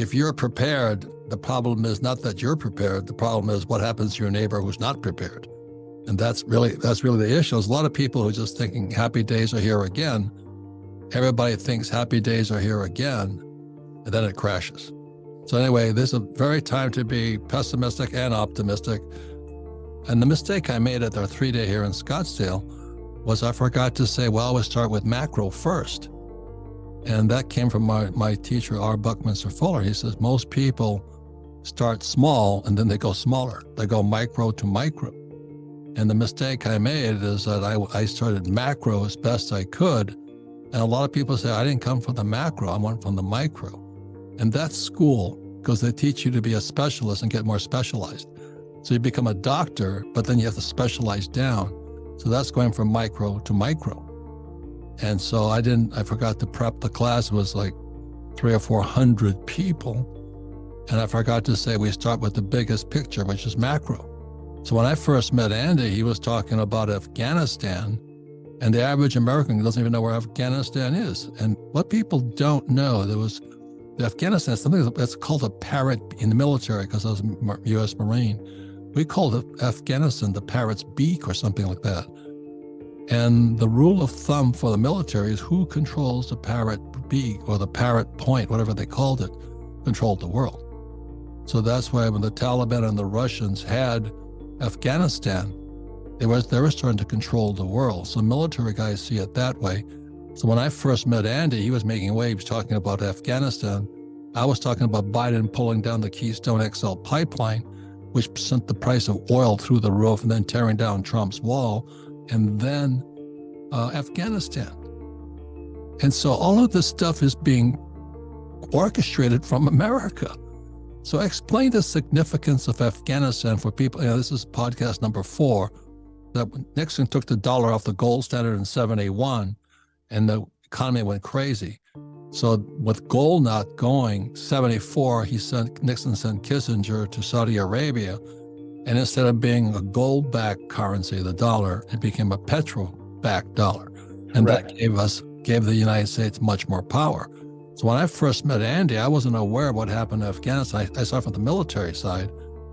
if you're prepared, the problem is not that you're prepared. The problem is what happens to your neighbor who's not prepared. And that's really the issue. There's a lot of people who are just thinking happy days are here again. Everybody thinks happy days are here again, and then it crashes. So anyway, this is a very time to be pessimistic and optimistic. And the mistake I made at our 3-day here in Scottsdale was I forgot to say, well, we'll start with macro first. And that came from my teacher, R. Buckminster Fuller. He says, most people start small and then they go smaller. They go micro to micro. And the mistake I made is that I started macro as best I could. And a lot of people say, I didn't come from the macro, I went from the micro. And that's school, because they teach you to be a specialist and get more specialized. So you become a doctor, but then you have to specialize down. So that's going from micro to micro. And so I forgot to prep the class. It was like 300 or 400 people. And I forgot to say, we start with the biggest picture, which is macro. So when I first met Andy, he was talking about Afghanistan, and the average American doesn't even know where Afghanistan is. And what people don't know, the Afghanistan is something that's called a parrot in the military, because I was a U.S. Marine. We called Afghanistan the parrot's beak or something like that. And the rule of thumb for the military is who controls the parrot beak or the parrot point, whatever they called it, controlled the world. So that's why when the Taliban and the Russians had Afghanistan, they were starting to control the world. So military guys see it that way. So when I first met Andy, he was making waves talking about Afghanistan. I was talking about Biden pulling down the Keystone XL pipeline, which sent the price of oil through the roof, and then tearing down Trump's wall, and then Afghanistan. And so all of this stuff is being orchestrated from America. So explain the significance of Afghanistan for people. This is podcast number 4, that Nixon took the dollar off the gold standard in 71, and the economy went crazy. So with gold not going, 74, Nixon sent Kissinger to Saudi Arabia, and instead of being a gold-backed currency, the dollar, it became a petrol-backed dollar. And that gave the United States much more power. So when I first met Andy, I wasn't aware of what happened in Afghanistan. I saw from the military side,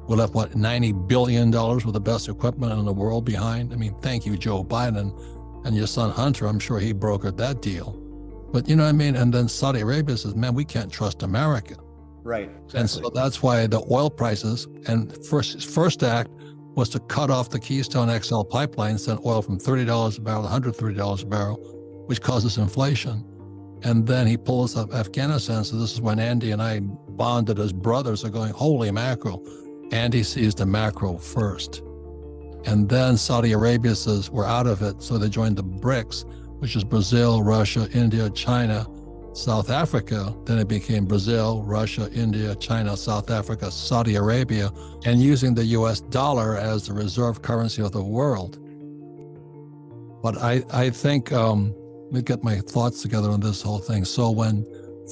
we left, $90 billion with the best equipment in the world behind. I mean, thank you, Joe Biden, and your son Hunter. I'm sure he brokered that deal. But you know what I mean? And then Saudi Arabia says, man, we can't trust America. Right. Exactly. And so that's why the oil prices, and first act was to cut off the Keystone XL pipeline, send oil from $30 a barrel to $130 a barrel, which causes inflation. And then he pulls up Afghanistan. So this is when Andy and I bonded as brothers, are going, holy mackerel. Andy sees the macro first. And then Saudi Arabia says, we're out of it. So they joined the BRICS, which is Brazil, Russia, India, China, South Africa. Then it became Brazil, Russia, India, China, South Africa, Saudi Arabia, and using the US dollar as the reserve currency of the world. But I think, let me get my thoughts together on this whole thing. So when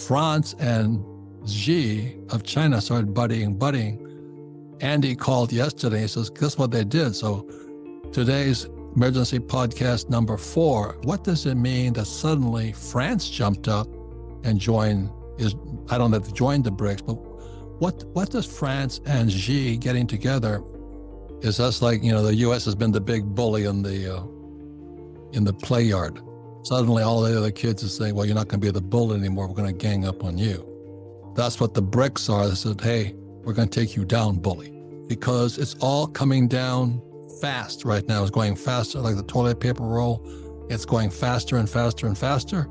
France and Xi of China started buddying, Andy called yesterday. He says, guess what they did? So today's emergency podcast number 4, what does it mean that suddenly France jumped up and I don't know if they joined the BRICS, but what does France and Xi getting together, is that's like, the U.S. has been the big bully in the play yard. Suddenly all the other kids are saying, well, you're not going to be the bully anymore. We're going to gang up on you. That's what the BRICS are. They said, hey, we're going to take you down, bully. Because it's all coming down fast right now. It's going faster, like the toilet paper roll. It's going faster and faster and faster.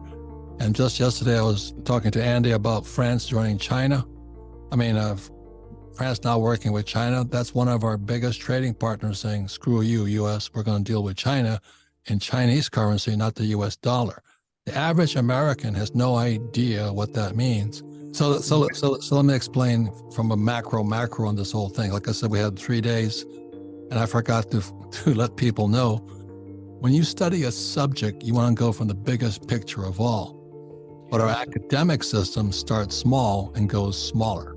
And just yesterday, I was talking to Andy about France joining China. France now working with China. That's one of our biggest trading partners saying, screw you, U.S., we're going to deal with China in Chinese currency, not the U.S. dollar. The average American has no idea what that means. So let me explain from a macro on this whole thing. Like I said, we had 3 days, and I forgot to let people know, when you study a subject, you want to go from the biggest picture of all. But our academic system starts small and goes smaller.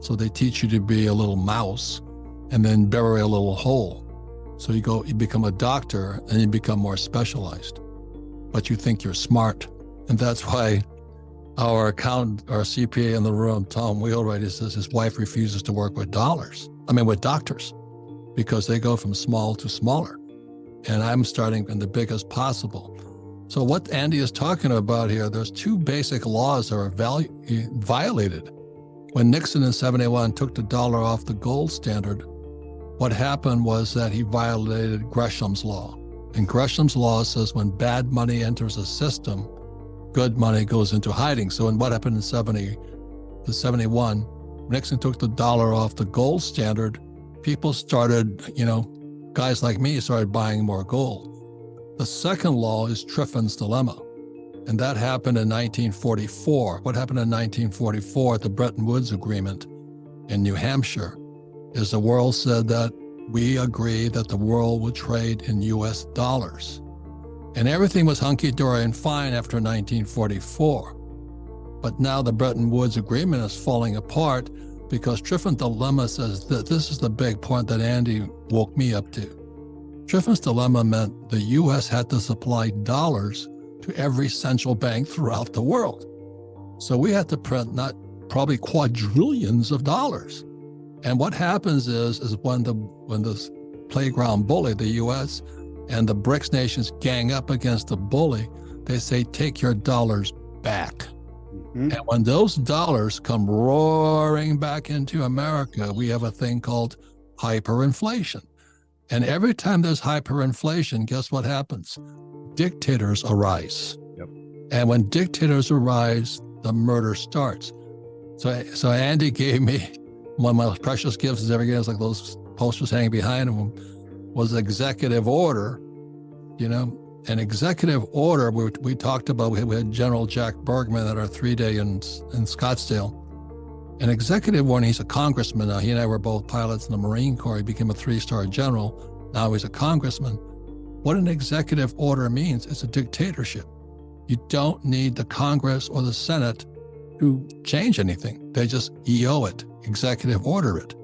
So they teach you to be a little mouse and then bury a little hole. So you become a doctor and you become more specialized, but you think you're smart. And that's why our accountant, our CPA in the room, Tom Wheelwright, he says his wife refuses to work with with doctors, because they go from small to smaller. And I'm starting in the biggest possible. So what Andy is talking about here, there's two basic laws that are violated. When Nixon in 71 took the dollar off the gold standard, what happened was that he violated Gresham's law. And Gresham's law says when bad money enters a system, good money goes into hiding. So what happened in 71, Nixon took the dollar off the gold standard, people started, guys like me started buying more gold. The second law is Triffin's dilemma. And that happened in 1944. What happened in 1944 at the Bretton Woods Agreement in New Hampshire is the world said that we agree that the world would trade in US dollars. And everything was hunky-dory and fine after 1944. But now the Bretton Woods Agreement is falling apart because Triffin's dilemma says that this is the big point that Andy woke me up to. Triffin's dilemma meant the US had to supply dollars to every central bank throughout the world. So we had to print probably quadrillions of dollars. And what happens is when the playground bully, the US, and the BRICS nations gang up against the bully, they say, take your dollars back. Mm-hmm. And when those dollars come roaring back into America, we have a thing called hyperinflation. And every time there's hyperinflation, guess what happens? Dictators arise. Yep. And when dictators arise, the murder starts. So Andy gave me one of my precious gifts is every year, it's like those posters hanging behind him, was executive order. An executive order we talked about, we had General Jack Bergman at our 3-day in Scottsdale. An executive order, he's a congressman now. He and I were both pilots in the Marine Corps. He became a 3-star general. Now he's a congressman. What an executive order means, it's a dictatorship. You don't need the Congress or the Senate to change anything. They just EO it, executive order it.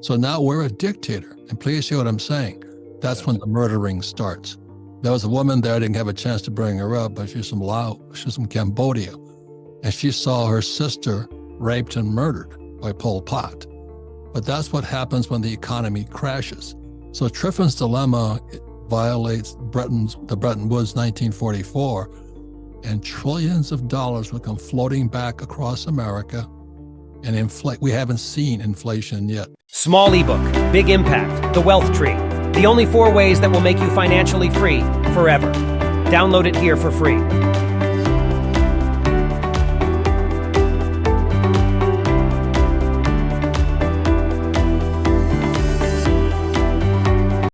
So now we're a dictator. And please see what I'm saying. That's when the murdering starts. There was a woman there, I didn't have a chance to bring her up, but she's from Laos, she's from Cambodia. And she saw her sister raped and murdered by Pol Pot. But that's what happens when the economy crashes. So Triffin's dilemma violates the Bretton Woods 1944, and trillions of dollars will come floating back across America and we haven't seen inflation yet. Small ebook, big impact, The Wealth Tree. The only 4 ways that will make you financially free forever. Download it here for free.